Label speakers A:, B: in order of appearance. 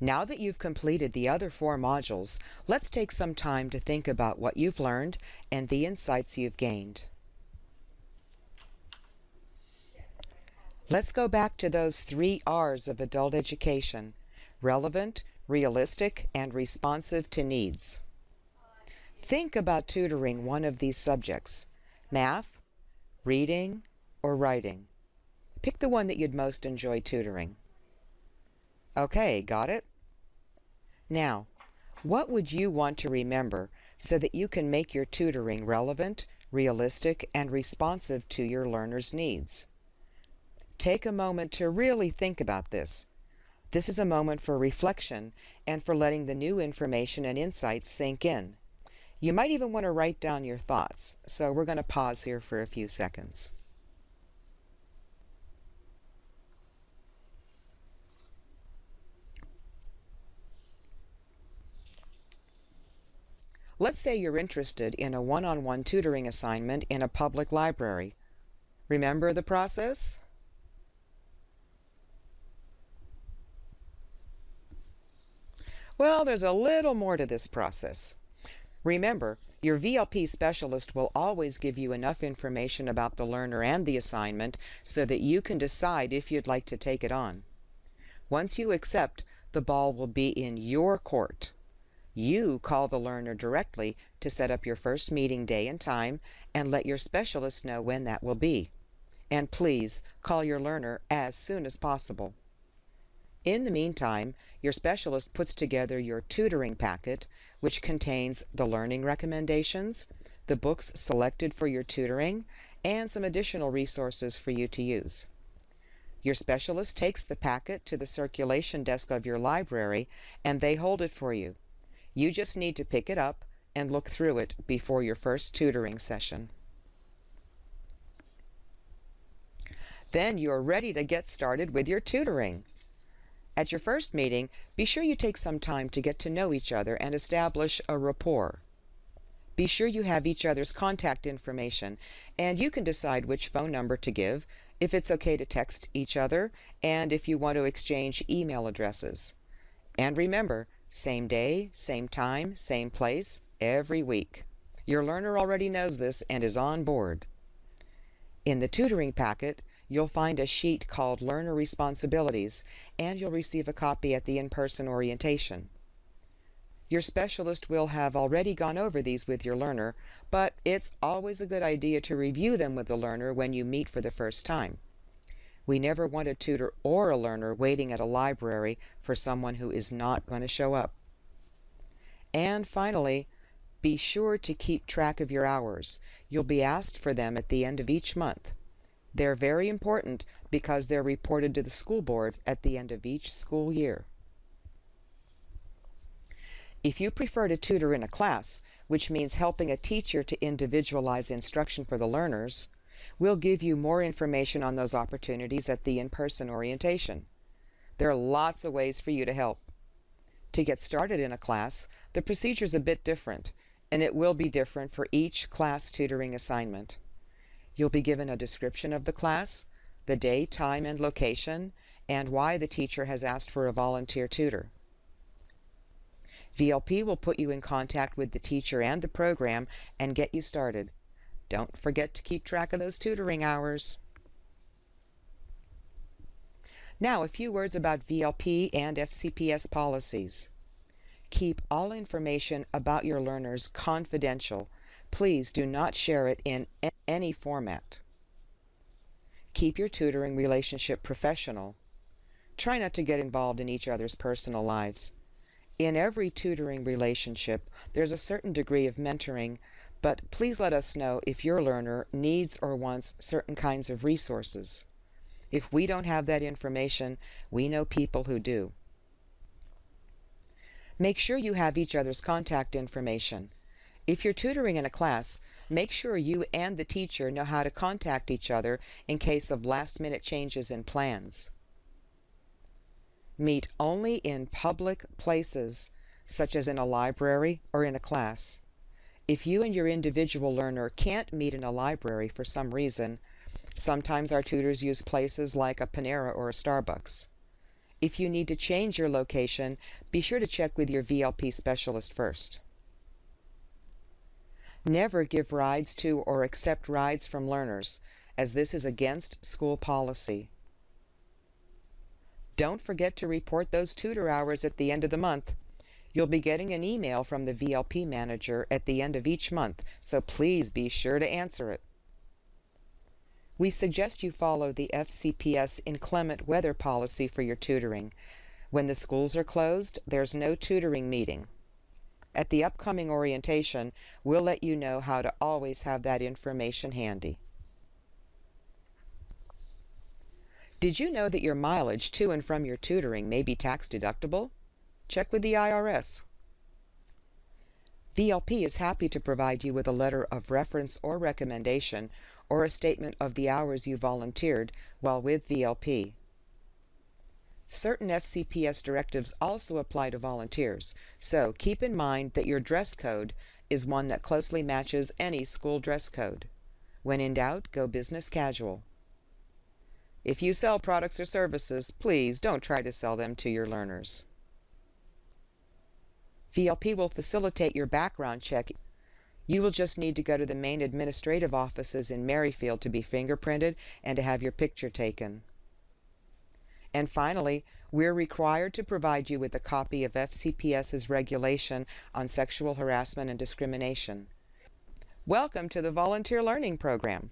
A: Now that you've completed the other 4 modules, let's take some time to think about what you've learned and the insights you've gained. Let's go back to those 3 R's of adult education: relevant, realistic, and responsive to needs. Think about tutoring one of these subjects: math, reading, or writing. Pick the one that you'd most enjoy tutoring. Okay, got it? Now, what would you want to remember so that you can make your tutoring relevant, realistic, and responsive to your learner's needs? Take a moment to really think about this. This is a moment for reflection and for letting the new information and insights sink in. You might even want to write down your thoughts, so we're going to pause here for a few seconds. Let's say you're interested in a one-on-one tutoring assignment in a public library. Remember the process? Well, there's a little more to this process. Remember, your VLP specialist will always give you enough information about the learner and the assignment so that you can decide if you'd like to take it on. Once you accept, the ball will be in your court. You call the learner directly to set up your first meeting day and time and let your specialist know when that will be. And please call your learner as soon as possible. In the meantime, your specialist puts together your tutoring packet, which contains the learning recommendations, the books selected for your tutoring, and some additional resources for you to use. Your specialist takes the packet to the circulation desk of your library, and they hold it for you. You just need to pick it up and look through it before your first tutoring session. Then you're ready to get started with your tutoring. At your first meeting, be sure you take some time to get to know each other and establish a rapport. Be sure you have each other's contact information, and you can decide which phone number to give, if it's okay to text each other, and if you want to exchange email addresses. And remember, same day, same time, same place, every week. Your learner already knows this and is on board. In the tutoring packet, you'll find a sheet called Learner Responsibilities, and you'll receive a copy at the in-person orientation. Your specialist will have already gone over these with your learner, but it's always a good idea to review them with the learner when you meet for the first time. We never want a tutor or a learner waiting at a library for someone who is not going to show up. And finally, be sure to keep track of your hours. You'll be asked for them at the end of each month. They're very important because they're reported to the school board at the end of each school year. If you prefer to tutor in a class, which means helping a teacher to individualize instruction for the learners, we'll give you more information on those opportunities at the in-person orientation. There are lots of ways for you to help. To get started in a class, the procedure's a bit different, and it will be different for each class tutoring assignment. You'll be given a description of the class, the day, time, and location, and why the teacher has asked for a volunteer tutor. VLP will put you in contact with the teacher and the program and get you started. Don't forget to keep track of those tutoring hours. Now, a few words about VLP and FCPS policies. Keep all information about your learners confidential. Please do not share it in any format. Keep your tutoring relationship professional. Try not to get involved in each other's personal lives. In every tutoring relationship, there's a certain degree of mentoring, but please let us know if your learner needs or wants certain kinds of resources. If we don't have that information, we know people who do. Make sure you have each other's contact information. If you're tutoring in a class, make sure you and the teacher know how to contact each other in case of last-minute changes in plans. Meet only in public places, such as in a library or in a class. If you and your individual learner can't meet in a library for some reason, sometimes our tutors use places like a Panera or a Starbucks. If you need to change your location, be sure to check with your VLP specialist first. Never give rides to or accept rides from learners, as this is against school policy. Don't forget to report those tutor hours at the end of the month. You'll be getting an email from the VLP manager at the end of each month, so please be sure to answer it. We suggest you follow the FCPS inclement weather policy for your tutoring. When the schools are closed, there's no tutoring meeting. At the upcoming orientation, we'll let you know how to always have that information handy. Did you know that your mileage to and from your tutoring may be tax deductible? Check with the IRS. VLP is happy to provide you with a letter of reference or recommendation or a statement of the hours you volunteered while with VLP. Certain FCPS directives also apply to volunteers, so keep in mind that your dress code is one that closely matches any school dress code. When in doubt, go business casual. If you sell products or services, please don't try to sell them to your learners. VLP will facilitate your background check. You will just need to go to the main administrative offices in Merrifield to be fingerprinted and to have your picture taken. And finally, we're required to provide you with a copy of FCPS's regulation on sexual harassment and discrimination. Welcome to the Volunteer Learning Program.